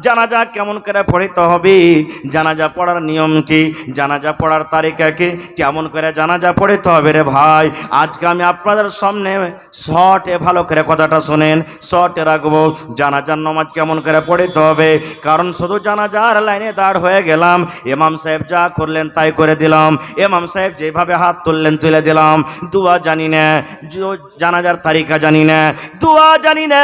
জানাজা কেমন করে পড়তে হবে, জানাজা পড়ার নিয়ম কি, জানাজা পড়ার তারিকা কি, কেমন করে জানাজা পড়তে হবে রে ভাই। আজকে আমি আপনাদের সামনে শর্টে ভালো করে কথাটা শোনেন, শর্টে রাখবো। জানাজার নামাজ কেমন করে পড়তে হবে, কারণ শুধু জানাজার লাইনে দাঁড় হয়ে গেলাম, ইমাম সাহেব যা করলেন তাই করে দিলাম, ইমাম সাহেব যেভাবে হাত তুললেন তুলে দিলাম, দোয়া জানি না, জানাজার তারিকা জানি না, দোয়া জানি না,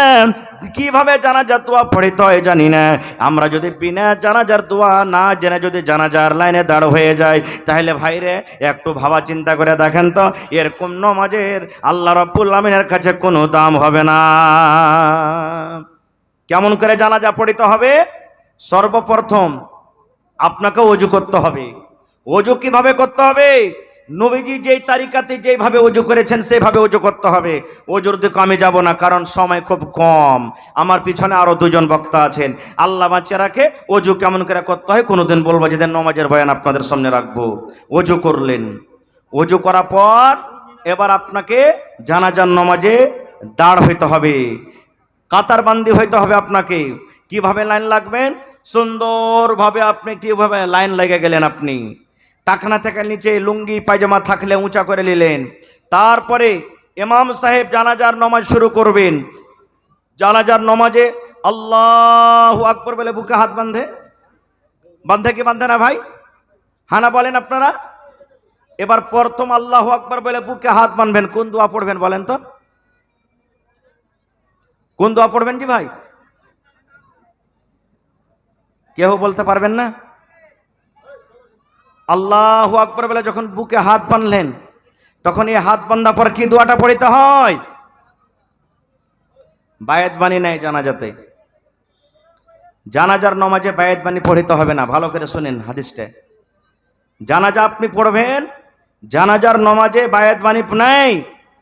কিভাবে জানাজার দোয়া পড়িতে হয় জানি না। আমরা যদি বিনা জানাজার দোয়া না জেনে যদি জানাজার লাইনে দাঁড় হয়ে যায়, তাহলে ভাইরে একটু ভাবা চিন্তা করে দেখেন তো, এরকম নামাজের আল্লাহ রাব্বুল আমিনের কাছে কোনো দাম হবে না। কেমন করে জানাজা পড়িতে হবে? সর্বপ্রথম আপনাকে ওযু করতে হবে। ওযু কিভাবে করতে হবে? নবীজি যেই তারিকাতে যেইভাবে ওযু করেছেন সেভাবে ওযু করতে হবে। ওযুর দিকে আমি যাব না, কারণ সময় খুব কম। আমার পিছনে আরো দুজন বক্তা আছেন, আল্লাহ বাঁচিয়ে রাখে। ওযু কেমন করে করতে হয় কোনোদিন বলবো, যেদিন নামাজের বয়ান আপনাদের সামনে রাখবো। ওযু করলেন, ওযু করার পর এবার আপনাকে জানাজার নামাজে দাঁড় হইতে হবে, কাতারবান্দি হইতে হবে আপনাকে। কিভাবে লাইন লাগবেন? সুন্দরভাবে আপনি কিভাবে লাইন লেগে গেলেন, আপনি টাকনা থেকে নিচে লুঙ্গি পায়জামা থাকলে উঁচা করে নিলেন। তারপরে ইমাম সাহেব জানাজার নামাজ শুরু করবেন। জানাজার নামাজে আল্লাহু আকবার বলে বুকে হাত বাঁধে, বাঁধে কি বাঁধে না ভাই? হানা বলেন আপনারা। এবার প্রথম আল্লাহু আকবার বলে বুকে হাত বাঁধবেন। কোন দোয়া পড়বেন বলেন তো? কোন দোয়া পড়বেন জি ভাই? কেউ বলতে পারবেন না? আল্লাহু আকবার বলে যখন বুকে হাত বাঁধলেন, তখন এই হাত বাঁধার পর কি দোয়াটা পড়িতে হয়? বায়াত বাণী নাই জানাজাতে। জানাজার নামাজে বায়াত বাণী পড়িতে হবে না। ভালো করে শুনেন হাদিসটা। জানাজা আপনি পড়বেন, জানাজার নামাজে বায়াত বাণী নাই,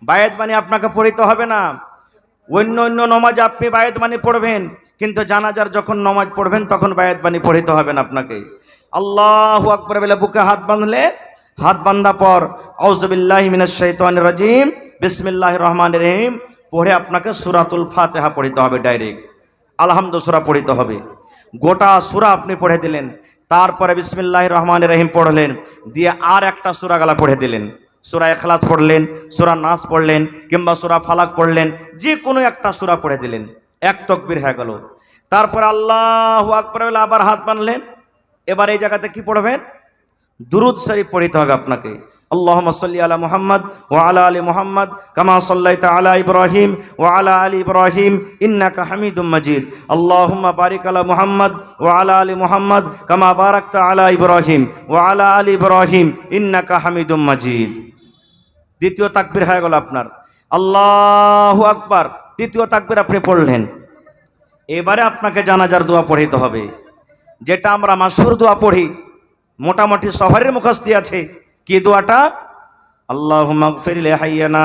বায়াত বাণী আপনাকে পড়িতে হবে না। অন্য অন্য নামাজে আপনি বায়াত বাণী পড়বেন, কিন্তু জানাজার যখন নামাজ পড়বেন তখন বায়াত বাণী পড়িতে হবে না আপনাকে। আল্লাহু আকবার বলে বুকে হাত বাঁধলে, হাত বাঁধা পর আউযু বিল্লাহি মিনাশ শাইতানির রাজিম বিসমিল্লাহির রহমানির রহিম পড়ে আপনাকে সূরাতুল ফাতিহা পড়িতে হবে। ডাইরেক্ট আলহামদু সূরা পড়িতে হবে। গোটা সূরা আপনি পড়ে দিলেন, তারপরে বিসমিল্লাহির রহমানির রহিম পড়লেন, দিয়ে আর একটা সূরা গালা পড়ে দিলেন। সূরা ইখলাস পড়লেন, সূরা নাস পড়লেন, কিংবা সূরা ফালাক পড়লেন, যে কোনো একটা সূরা পড়ে দিলেন। এক তাকবীর হয়ে গেল। তারপর আল্লাহু আকবার বলে আবার হাত বাঁধলেন। এবার এই জায়গাতে কি পড়বেন? দুরূদ শরীফ পড়িতে হবে আপনাকে। আল্লাহুম্মা সাল্লি আলা মুহাম্মদ ওয়া আলা আলি মুহাম্মদ কামা সাল্লাইতা আলা ইব্রাহিম ওয়া আলা আলি ইব্রাহিম ইন্নাকা হামিদুম মাজিদ। আল্লাহুম্মা বারিক আলা মুহাম্মদ ওয়া আলা আলি মুহাম্মদ কামা বারাকতা আলা ইব্রাহিম ওয়া আলা আলি ইব্রাহিম ইন্নাকা হামিদুম মাজিদ। দ্বিতীয় তাকবীর হয়ে গেল আপনার। আল্লাহু আকবার, তৃতীয় তাকবীর আপনি পড়লেন। এবারে আপনাকে জানাজার দোয়া পড়িতে হবে, যেটা আমরা মাশহুর দোয়া পড়ি, মোটামুটি সবারই মুখস্থি আছে। কি দোয়াটা? আল্লাহুম্মা গফির লি হাইয়িনা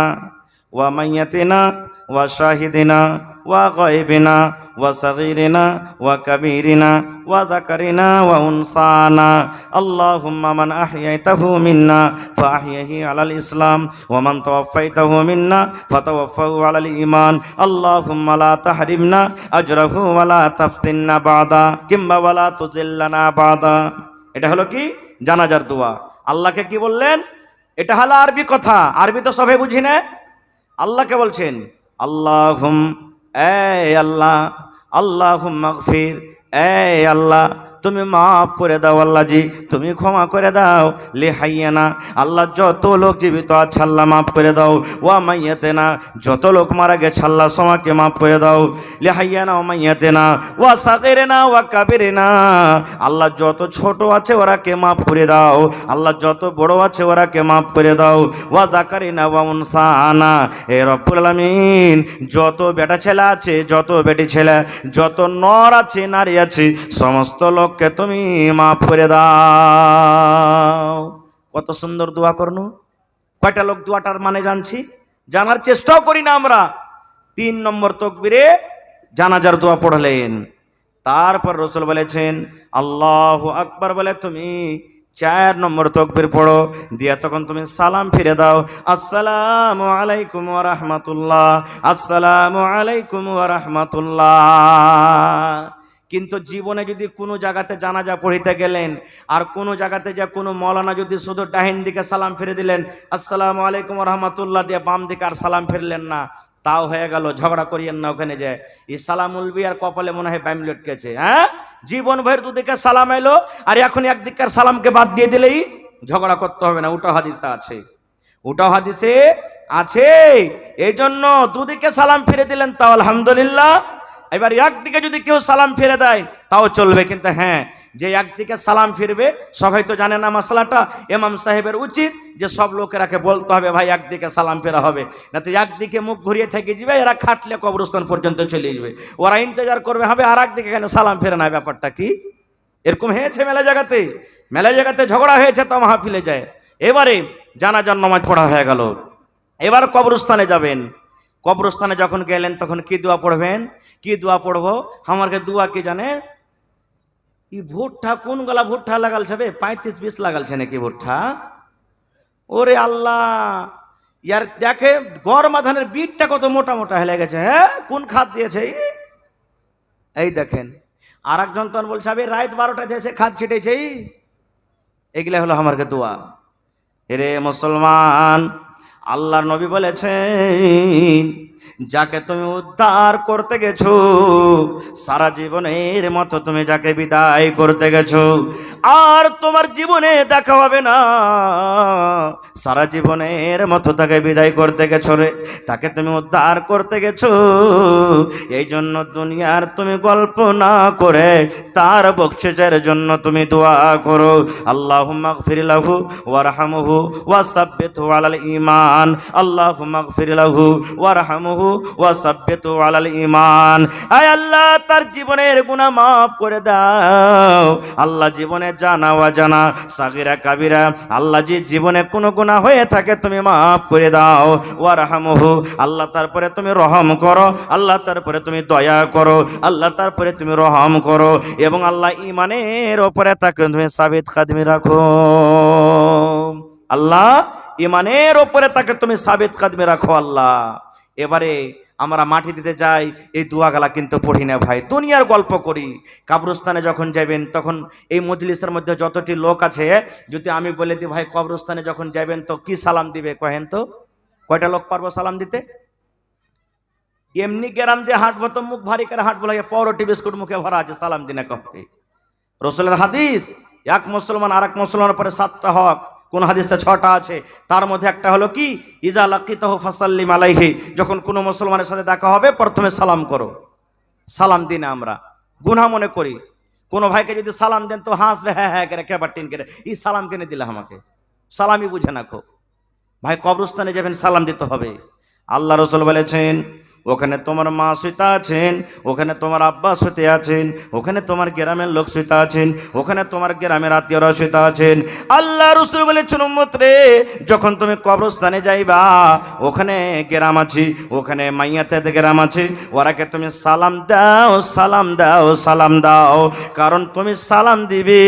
ওয়া মাইয়্যিতিনা ওয়া শাহিদিনা ওয়া গায়বিনা ওয়া সাগীরিনা ওয়া কাবীরিনা ওয়া যাকারিনা ওয়া উনসানা। আল্লাহুম্মা মান আহইয়াইতাহু মিন্না ফাআহইহি আলাল ইসলাম ওয়া মান তাওয়াফাইতাহু মিন্না ফাতাওয়াফাহু আলাল ঈমান। আল্লাহুম্মা লা তাহরিমনা আজরাহু ওয়া লা তাফতিননা বাদা কিংবা ওয়া লা তুযিল্লানা বাদা। এটা হলো কি? জানাজার দোয়া। আল্লাহকে কি বললেন? এটা হলো আরবি কথা, আরবি তো সবাই বুঝি না। আল্লাহকে বলছেন আল্লাহুম, এই আল্লাহ, আল্লাহুম্মা গফির, এই আল্লাহ তুমি মাফ করে দাও, আল্লাহজি তুমি ক্ষমা করে দাও। লি হাইয়িনা, আল্লাহ যত লোক জীবিত আছে আল্লাহ মাফ করে দাও। ওয়া মাইয়্যিতিনা, যত লোক মারা গেছে আল্লাহ সবাইকে মাফ করে দাও। লি হাইয়িনা ওয়া মাইয়্যিতিনা ওয়া সাগীরিনা ওয়া কাবীরিনা, আল্লাহ যত ছোট আছে ওরাকে মাফ করে দাও, আল্লাহ যত বড় আছে ওরাকে মাফ করে দাও। ওয়া যাকারিনা ওয়া উনসানা, হে রব্বুল আলামিন যত বেটা ছেলে আছে, যত বেটি ছেলে, যত নর আছে নারী আছে, সমস্ত লোককে তুমি মাফ করে দাও। কত সুন্দর দোয়া করনু। কয়টা লোক দোয়াটার মানে জানছি? জানার চেষ্টাও করি না আমরা। 3 নম্বর তাকবীরে জানাজার দোয়া পড়লেন। তারপর রাসূল বলেছেন আল্লাহু আকবার বলে তুমি 4 নম্বর তাকবীর পড়ো, দিয়া তখন তুমি সালাম ফিরে দাও, আসসালামু আলাইকুম ওয়া রাহমাতুল্লাহ, আসসালামু আলাইকুম ওয়া রাহমাতুল্লাহ। কিন্তু জীবনে যদি কোনো জায়গাতে জানাজা পড়িতে গেলেন আর কোনো জায়গাতে যে কোনো মৌলানা যদি শুধু ডাহিন দিকে সালাম ফিরে দিলেন, আসসালামু আলাইকুম রহমতুল্লাহ দিয়ে বাম দিকে আর সালাম ফিরলেন না, তাও হয়ে গেল, ঝগড়া করিয়েন না ওখানে যে এই সালাম উলবি আর কপালে মনে হয় ব্যাম লটকেছে। হ্যাঁ, জীবন ভর দুদিকে সালাম এলো আর এখন একদিকের সালামকে বাদ দিয়ে দিলেই ঝগড়া করতে হবে না। ওটা হাদিসে আছে, ওটাও হাদিসে আছে। এই জন্য দুদিকে সালাম ফিরে দিলেন তাও আলহামদুলিল্লাহ। এবার একদিকে যদি কেউ সালাম ফিরে দেয় তাও চলবে, কিন্তু হ্যাঁ, যে একদিকে সালাম ফিরবে সবাই তো জানে না মশলাটা, ইমাম সাহেবের উচিত যে সব লোকেরাকে বলতে হবে ভাই একদিকে সালাম ফেরা হবে, না তো একদিকে মুখ ঘুরিয়ে থেকে যাবে, এরা খাটলে কবরস্থান পর্যন্ত চলে যাবে, ওরা ইন্তজার করবে হবে আর একদিকে কেন সালাম ফেরে না, ব্যাপারটা কি? এরকম হয়েছে মেলা জায়গাতে ঝগড়া হয়েছে তো মাহফিলে যায়। এবারে জানাজার নামাজ পড়া হয়ে গেল, এবার কবরস্থানে যাবেন। কবরস্থানে যখন গেলেন তখন কি দোয়া পড়বেন? কি দোয়া পড়বো? আমাকে দোয়া কি জানে? ই ভুট্টা কোন গলা ভুট্টা লাগালছে বে, 35-20 লাগালছে নাকি ভুট্টা? ওরে আল্লাহ, ইয়ার দেখে গরমা ধানের বীজটা কত মোটা মোটা হয়ে গেছে। হ্যাঁ, কোন খাদ দিয়েছে? এই দেখেন। আর একজন তখন বলছে আমি রাত 12টায় এসে খাদ ছিটেছে। এগুলা হলো আমাকে দোয়া। এরে মুসলমান, আল্লাহর নবী বলেছেন যাকে তুমি উদ্ধার করতে গেছো সারা জীবনের মতো তুমি যাকে বিদায় করতে গেছো আর তোমার জীবনে দেখা হবে না, সারা জীবনের মতো তাকে বিদায় করতে গেছো রে, তাকে তুমি উদ্ধার করতে গেছো। এই জন্য দুনিয়ার তুমি গল্প না করে তার বকশিসের জন্য তুমি দোয়া করো, আল্লাহুম্মা গফির লাহু ওয়ারহামহু ওয়াসাব্বিতহু আলাল ঈমান, আল্লাহুম্মা গফির লাহু ওয়ারহামহু ওয়াসাব্বিতহু আলাল ঈমান। আয় আল্লাহ, তার জীবনের গুনাহ মাফ করে দাও। আল্লাহ জীবনে জানা অজানা সাগীরা কাবীরা আল্লাহ যে জীবনে কোনো গুনাহ হয়ে থাকে তুমি মাফ করে দাও। ওয়ারহামহু, আল্লাহ তারপরে তুমি রহম করো, আল্লাহ তারপরে তুমি দয়া করো, আল্লাহ তারপরে তুমি রহম করো এবং আল্লাহ ঈমানের উপরে তাকে তুমি সাবিত কাদমি রাখো। আল্লাহ ঈমানের উপরে তাকে তুমি সাবিত কাদমি রাখো আল্লাহ। এবারে আমরা মাটি দিতে যাই, এই দোয়াগুলা কিন্তু পড়ি না ভাই, দুনিয়ার গল্প করি। কবরস্থানে যখন যাবেন তখন এই মজলিসের মধ্যে যতটি লোক আছে যদি আমি বলে দিই ভাই কবরস্থানে যখন যাবেন তো কি সালাম দিবে কহেন তো? কয়টা লোক পারবো সালাম দিতে? এমনি গ্রাম দিয়ে হাঁটবো তো মুখ ভারী করে হাঁটবো, লাগে পরোটি বিস্কুট মুখে ভরা আছে, সালাম দিনে কবে? রসুলের হাদিস এক মুসলমান আর এক মুসলমানের পরে 7টা হক, কোন হাদিসে 6টা আছে, তার মধ্যে একটা হলো কি ইজা লাকিতাহু ফাসাল্লিম আলাইহি, যখন কোনো মুসলমানের সাথে দেখা হবে প্রথমে সালাম করো। সালাম দিনে আমরা গুনাহ মনে করি, কোনো ভাইকে যদি সালাম দেন তো হাসবে, হ্যাঁ হ্যাঁ করে কেবাটিন করে, এই সালাম কেনে দিলে আমাকে, সালামই বুঝে না খো। ভাই কবরস্থানে যাবেন সালাম দিতে হবে। আল্লাহ রসুল বলেছেন ওখানে তোমার মা শুইতে আছেন, ওখানে তোমার আব্বা শুইতে আছেন, ওখানে তোমার গ্রামের লোক শুইতে আছেন, ওখানে তোমার গ্রামের আত্মীয়রা শুইতে আছেন। আল্লাহ রসুল বলেছেন উম্মত রে, যখন তুমি কবরস্থানে যাইবা ওখানে গ্রাম আছে, ওখানে মাইয়াতে গ্রাম আছে, ওরাকে তুমি সালাম দাও, সালাম দাও, সালাম দাও, কারণ তুমি সালাম দিবে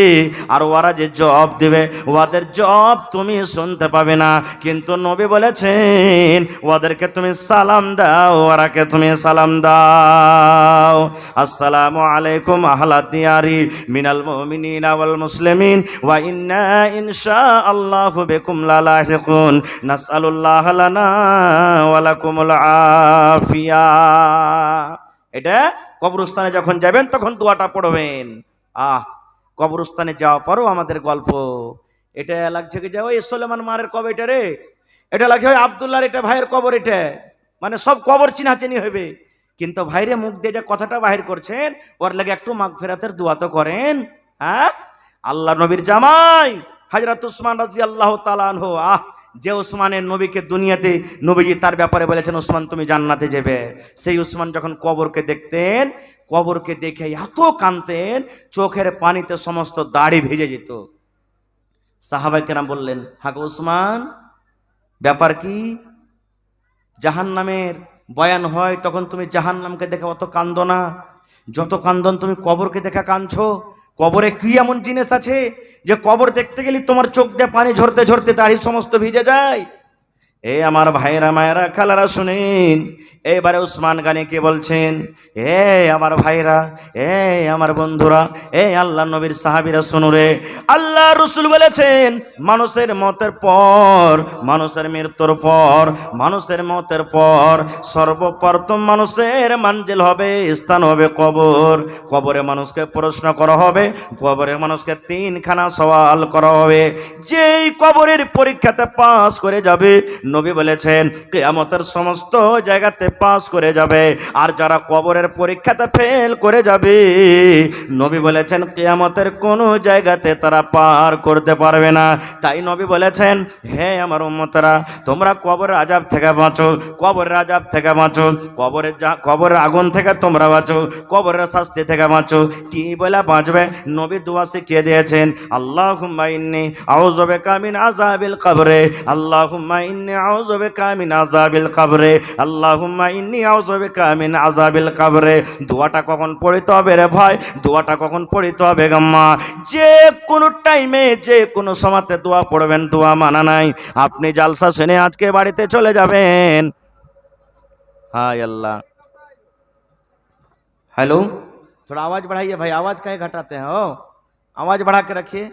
আর ওরা যে জবাব দিবে ওদের জবাব তুমি শুনতে পাবে না। কিন্তু নবী বলেছেন ওদেরকে তুমি সালাম দাও, ওরাকে তুমি সালাম দাও। আসসালামু আলাইকুম আহলা দিয়ারি মিনাল মুমিনিনা ওয়াল মুসলিমিন ওয়া ইন্না ইনশাআল্লাহু বিকুম লালাহিকুন নাসআলুল্লাহ লানা ওয়া লাকুমুল আফিয়া। এটা কবরস্থানে যখন যাবেন তখন দোয়াটা পড়বেন। কবরস্থানে যাওয়ার পরও আমাদের গল্প, এটা লাগছে কি যাও এই সুলেমান মারের কবে এটা রে, এটা লাগছে ওই আব্দুল্লাহর এটা ভাইয়ের কবর, এটা মানে সব কবর চিনাচিনি হবে, কিন্তু ভাইরে মুখ দিয়ে যে কথাটা বাহির করছেন ওর লাগে একটু মাগফিরাতের দোয়া তো করেন। হ্যাঁ, আল্লাহ নবীর জামাই হযরত উসমান রাদিয়াল্লাহু তাআলা আনহু, যে উসমানের নবীকে দুনিয়াতে নবীজি তার ব্যাপারে বলেছেন উসমান তুমি জান্নাতে যাবে, সেই উসমান যখন কবরকে দেখতেন, কবরকে দেখে এত কাঁদতেন চোখের পানিতে সমস্ত দাড়ি ভিজে যেত। সাহাবায়ে কেরাম বললেন হাগো উসমান ব্যাপার কি? জাহান্নামের বয়ান হয় তখন তুমি জাহান্নামকে দেখে অত কান্দো না, যত কান্দন তুমি কবরকে দেখা কাঁদছো। কবরে কি এমন জিনিস আছে যে কবর দেখতে গেলে তোমার চোখ দিয়ে পানি ঝরতে ঝরতে দাড়ি সমস্ত ভিজে যায়? এই আমার ভাইরা মায়েরা খালারা শুনেন, এবারে উসমান গানি কে বলছেন, এ আমার ভাইরা, এ আমার বন্ধুরা, এ আল্লাহ নবীর সাহাবীরা শুনো রে, আল্লাহ রসুল বলেছেন মানুষের মতের পর, মানুষের মৃত্যুর পর, মানুষের মতের পর সর্বপ্রথম মানুষের মানজিল হবে, স্থান হবে কবর। কবরে মানুষকে প্রশ্ন করা হবে, কবরে মানুষকে তিনখানা সওয়াল করা হবে। যেই কবরের পরীক্ষাতে পাস করে যাবে, নবী বলেছেন কিয়ামতের সমস্ত জায়গাতে পাস করে যাবে। আর যারা কবরের পরীক্ষাতে ফেল করে যাবে, নবী বলেছেন কিয়ামতের কোনো জায়গাতে তারা পার করতে পারবে না। তাই নবী বলেছেন, হে আমার উম্মতরা, তোমরা কবরের আযাব থেকে বাঁচো, কবরের আযাব থেকে বাঁচো, কবরের আগুন থেকে তোমরা বাঁচো, কবরের শাস্তি থেকে বাঁচো। কি বলে বাঁচবে? নবী দুআ শিখিয়ে দিয়েছেন, আল্লাহুম্মা ইন্নী আউযু বিকা মিন আযাবিল কবরে, আল্লাহুম্মা ইন্নী আউযু বিকা মিন আযাবিল কবরে, আল্লাহুম্মা ইন্নী আউযু বিকা মিন আযাবিল কবরে। দোয়াটা কখন পড়তে হবে রে ভাই? দোয়াটা কখন পড়তে হবে গাম্মা? যে কোনো টাইমে, যে কোনো সময়তে দোয়া পড়বেন, দোয়া মানা নাই। আপনি জালসা শুনে আজকে বাড়িতে চলে যাবেন। हाय अल्लाह। हेलो, थोड़ा आवाज बढ़ाइए भाई, आवाज काहे घटाते हैं? ओ आवाज बढ़ा के रखिए।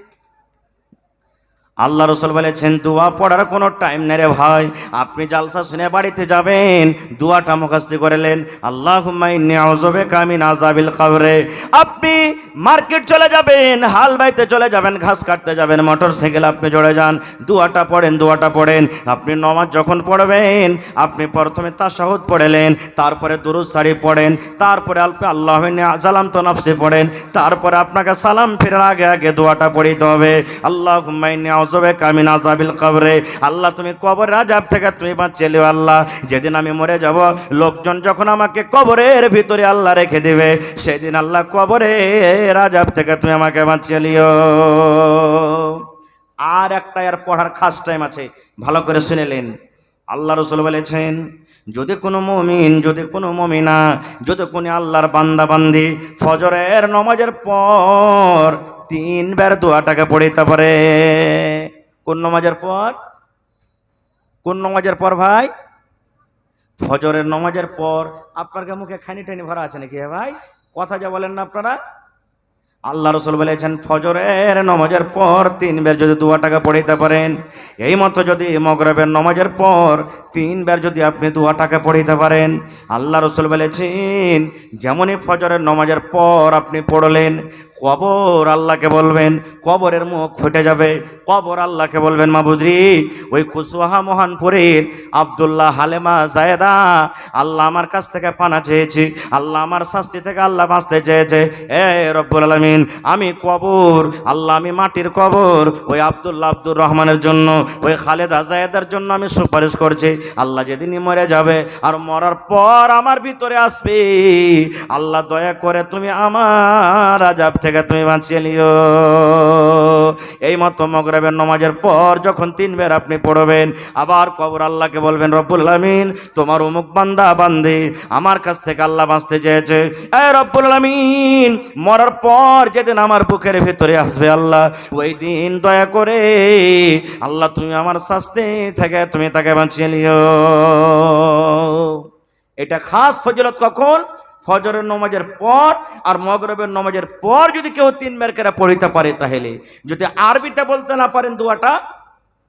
আল্লাহ রসুল বলেছেন দোয়া পড়ার কোনো টাইম নেই রে ভাই। আপনি জালসা শুনে বাড়িতে যাবেন, দোয়াটা মুখস্থ করলেন, আল্লাহুম্মা ইন্নী আউযু বিকা মিন আযাবিল কবরে। আপনি মার্কেট চলে যাবেন, হাল বাইতে চলে যাবেন, ঘাস কাটতে যাবেন, মোটরসাইকেল আপনি চড়ে যান, দোয়াটা পড়েন, দোয়াটা পড়েন। আপনি নামাজ যখন পড়বেন, আপনি প্রথমে তাশাহুদ পড়লেন, তারপরে দুরূদ শরীফ পড়েন, তারপরে আল্লাহু ইন্নী যালামতু নাফসি পড়েন, তারপরে আপনাকে সালাম ফেরার আগে আগে দোয়াটা পড়িতে হবে, আল্লাহুম্মা ইন্নী আউযু বিকা মিন আযাবিল কবরে। আল্লাহ তুমি কবরের আযাব থেকে তুমি বাঁচিয়ে দিও। আল্লাহ যেদিন আমি মরে যাব, লোকজন যখন আমাকে কবরের ভিতরে আল্লাহ রেখে দিবে, সেদিন আল্লাহ কবরের আযাব থেকে তুমি আমাকে বাঁচিয়ে নিও। আর একটা এর পড়ার খাস টাইম আছে, ভালো করে শুনেলেন। আল্লাহ রসুল বলেছেন যদি কোনো মুমিন, যদি কোনো মুমিনা, যদি কোনো আল্লাহর বান্দা বান্দি ফজরের নামাজের পর 3 বার দোয়াটাকে পড়িতে পারে। কোন নামাজের পর? কোন নামাজের পর ভাই? ফজরের নামাজের পর। আপনার মুখে খানি টানি ভরা আছে নাকি ভাই? কথা যা বলেন না আপনারা। আল্লাহ রসুল বলেছেন ফজরের নামাজের পর 3 বার যদি দোয়াটাকে পড়িতে পারেন, এই মতো যদি মাগরিবের নামাজের পর 3 বার যদি আপনি দোয়াটাকে পড়িতে পারেন, আল্লাহ রসুল বলেছেন যেমনই ফজরের নামাজের পর আপনি পড়লেন, কবর আল্লাহকে বলবেন, কবরের মুখ ফুটে যাবে। কবর আল্লাহকে বলবেন, মাবুদরি ওই কুসওয়াহা মোহনপুরের আব্দুল্লাহ হালেমা জায়েদা, আল্লাহ আমার কাছ থেকে পানা চেয়েছি, আল্লাহ আমার শাস্তি থেকে আল্লাহ বাঁচতে চেয়েছে। এ রব্বুল আলামিন, আমি কবর, আল্লাহ আমি মাটির কবর ওই আব্দুল্লাহ আব্দুর রহমানের জন্য, ওই খালেদা জায়েদার জন্য আমি সুপারিশ করছি। আল্লাহ যেদিনই মরে যাবে আর মরার পর আমার ভিতরে আসবে, আল্লাহ দয়া করে তুমি আমার আযাব থেকে তুমি বাঁচিয়ে নিও। এই মতো মাগরিবের নামাজের পর যখন 3 বার আপনি পড়বেন, আবার কবর আল্লাহকে বলবেন, রব্বুল আলামিন তোমার অমুক বান্দা বান্দি আমার কাছ থেকে আল্লাহ বাঁচতে চেয়েছে। এ রব্বুল আলামিন, মরার পর যেদিন আমার বুকের ভিতরে আসবে আল্লাহ, ওই দিন দয়া করে আল্লাহ তুমি আমার শাস্তি থেকে তুমি তাকে বাঁচিয়ে নিও। এটা খাস ফজিলত কখন? ফজরের নামাজের পর আর মাগরিবের নামাজের পর যদি কেউ 3 বার করে পড়িতে পারে। তাহলে যদি আরবিতে বলতে না পারেন দোয়াটা,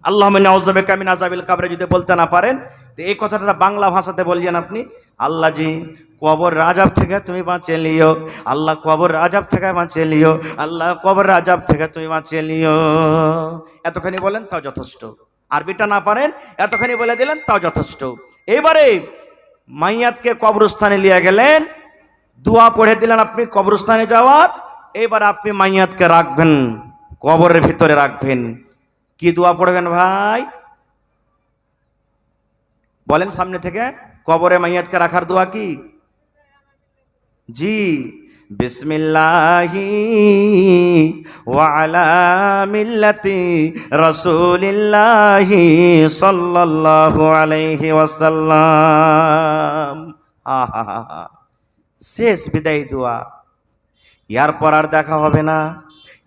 আল্লাহুম্মা নাউযু বিকা মিন আযাবিল কবরে যদি বলতে না পারেন, তো এই কথাটা বাংলা ভাষাতে বললেন আপনি, আল্লাহ জি কবর আযাব থেকে তুমি বাঁচিয়ে নিও, আল্লাহ কবর আযাব থেকে বাঁচিয়ে নিও, আল্লাহ কবর আযাব থেকে তুমি বাঁচিয়ে নিও। এতখানি বলেন তাও যথেষ্ট। আরবিটা না পারেন এতখানি বলে দিলেন তাও যথেষ্ট। এবারে মাইয়াতকে কবরস্থানে নিয়ে গেলেন, দোয়া পড়ে দিলেন আপনি কবরস্থানে যাওয়ার। এবার আপনি মাইয়াতকে রাখবেন, কবরের ভিতরে রাখবেন। কি দোয়া পড়বেন ভাই? বলেন সামনে থেকে। কবরে মাইয়াতকে রাখার দোয়া কি? জি, বিসমিল্লাহি ওয়া আলা মিল্লাতি রাসূলিল্লাহি সাল্লাল্লাহু আলাইহি ওয়াসাল্লাম। আহা, শেষ বিদায় দোয়া। এরপর আর দেখা হবে না,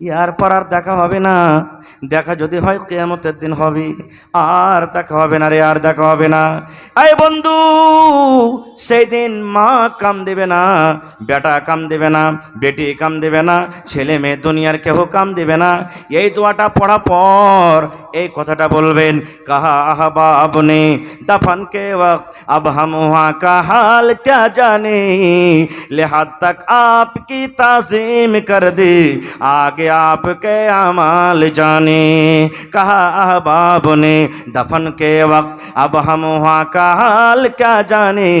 ইয়ারপর আর দেখা হবে না। দেখা যদি হয় কিয়ামতের দিন হবে, আর দেখা হবে না রে, আর দেখা হবে না। আয় বন্ধু, সেই দিন মা কাম দেবে না, বেটা কাম দেবে না, বেটি কাম দেবে না, ছেলে মেয়ে দুনিয়ার কেহ কাম দেবে না। এই দোয়াটা পড়া পর এই কথাটা বলবেন, কাহা আহবাব নে दफन के वक्त अब हम वहाँ का हाल क्या जाने, लिहाज तक आपकी ताज़ीम कर दी, आगे आपके अमाल जाने। कहा अहबाब ने दफन के वक्त अब हम वहाँ का हाल क्या जाने,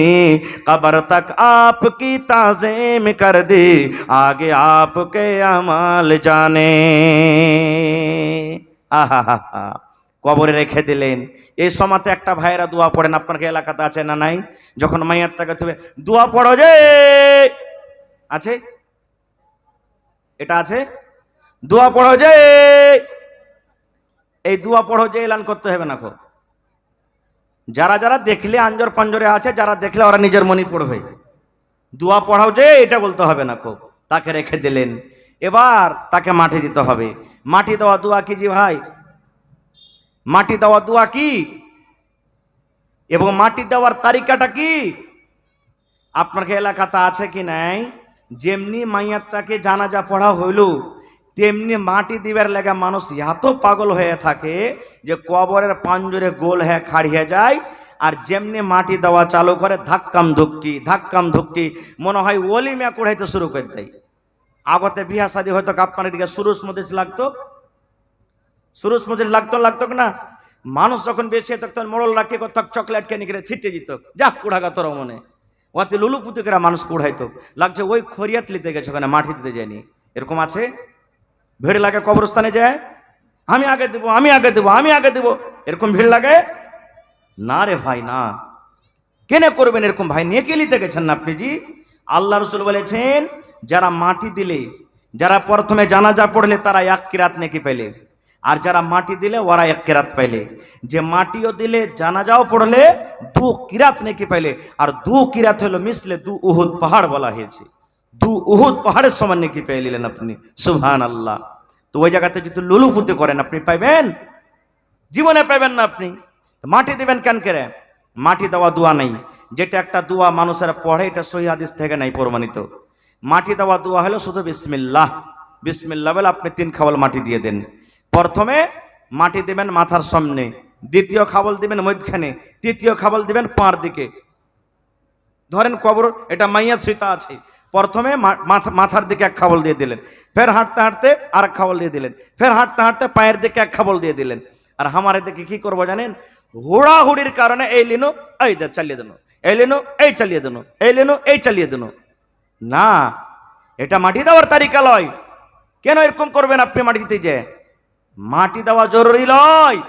कब्र तक आपकी ताज़ीम कर दी, आगे आपके अमाल जाने। आहा हा हा, কবরে রেখে দিলেন। এই সময়তে একটা ভাইয়েরা দোয়া পড়েন, আপনার এলাকাতে আছে না নাই? যখন মাইয়াতটাকে থুবে দোয়া পড়ো যে, আছে এটা আছে, দোয়া পড়ো যে, এই দোয়া পড়ো যে এলান করতে হবে না। যারা যারা দেখলে আঞ্জর পাঞ্জরে আছে, যারা দেখলে ওরা নিজের মনি পড়বে, দোয়া পড়াও যে এটা বলতে হবে না। তাকে রেখে দিলেন, এবার তাকে মাটি দিতে হবে। মাটি দেওয়া দোয়া কি জি ভাই? মাটি দেওয়া দোয়া কি এবং মাটি দেওয়ার তারিকাটা কি আপনার এলাকাতে আছে কি নাই? যেমনি মাইয়াতটাকে জানাজা পড়া হইল, তেমনি মাটি দিবার লাগা মানুষ এত পাগল হয়ে থাকে যে কবরের পাঞ্জরে গোল হয়ে খাড়িয়ে যায়। আর যেমনি মাটি দেওয়া চালু করে ধাক্কাম ধুক্কি, মনে হয় ওলিমা কুড়াইতে শুরু করে দেয়। আগতে বিয়া শাদী হয়তো আপনার দিকে সুরুজ মজিজ লাগতো, সুরুজ মজিজ লাগতো না? মানুষ যখন বেশি তখন মোড়ল রাখে কোথাও চকলেট কেনে করে ছিটে দিত, যা কুড়াগা তোর মনে ওতে লুলু পুতুকেরা মানুষ কুড়াইতো। লাগছে ওই খরিয়াত লিতে গেছে, ওখানে মাটি দিতে যায়নি। এরকম আছে? ভিড় লাগে কবরস্থানে যায়, আমি আগে দেবো, এরকম ভিড় লাগে না রে ভাই, না। কেন করবেন এরকম ভাই? নিয়ে কে লিতে গেছেন না আপনি জি? আল্লাহ রসুল বলেছেন, যারা মাটি দিলে, যারা প্রথমে জানাজা পড়লে তারা 1 কিরাত নেকি পেলে, আর যারা মাটি দিলে ওরা 1 কিরাত পাইলে। যে মাটিও দিলে জানাজাও পড়লে 2 কিরাত নেকি পাইলে। আর 2 কিরাত হলো মিসলে 2 উহুদ পাহাড় বলা হয়েছে। 2 উহুদ পাহাড়ের সমান নেকি পেয়ে নিলেন আপনি, সুবহানাল্লাহ। তো ওই জায়গাতে যদি লুলুপুতি করেন আপনি পাইবেন? জীবনে পাইবেন না আপনি। মাটি দিবেন কেন করে? মাটি দেওয়া দোয়া নেই, যেটা একটা দোয়া মানুষেরা পড়ে, এটা সহিহ হাদিস থেকে নাই প্রমাণিত। মাটি দেওয়া দোয়া হলো শুধু বিসমিল্লাহ, বিসমিল্লাহ বলে আপনি 3 খাবল মাটি দিয়ে দেন। প্রথমে মাটি দিবেন মাথার সামনে, দ্বিতীয় খাবল দিবেন মধ্যখানে, তৃতীয় খাবল দিবেন পাঁর দিকে। ধরেন কবর এটা মাইয়াত সুইতা আছে, প্রথমে মাথার দিকে 1 খাবল দিয়ে দিলেন, ফের হাঁটতে হাঁটতে আর 1 খাবল দিয়ে দিলেন, ফের হাঁটতে হাঁটতে পায়ের দিকে 1 খাবল দিয়ে দিলেন। আর আমারে দিকে কি করবো জানেন? হুড়াহুড়ির কারণে এই লিনো এই চালিয়ে দেন, এই লিনো এই চালিয়ে দেন, এই লিনো এই চালিয়ে দেন। না, এটা মাটি দেওয়ার তারিকা লয়। কেন এরকম করবেন আপনি? মাটি দিতে যে মাটি দেওয়া জরুরি লয়।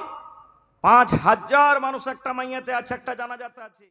5000 মানুষ একটা মাইয়াতে আছে, একটা জানাজাতে আছে।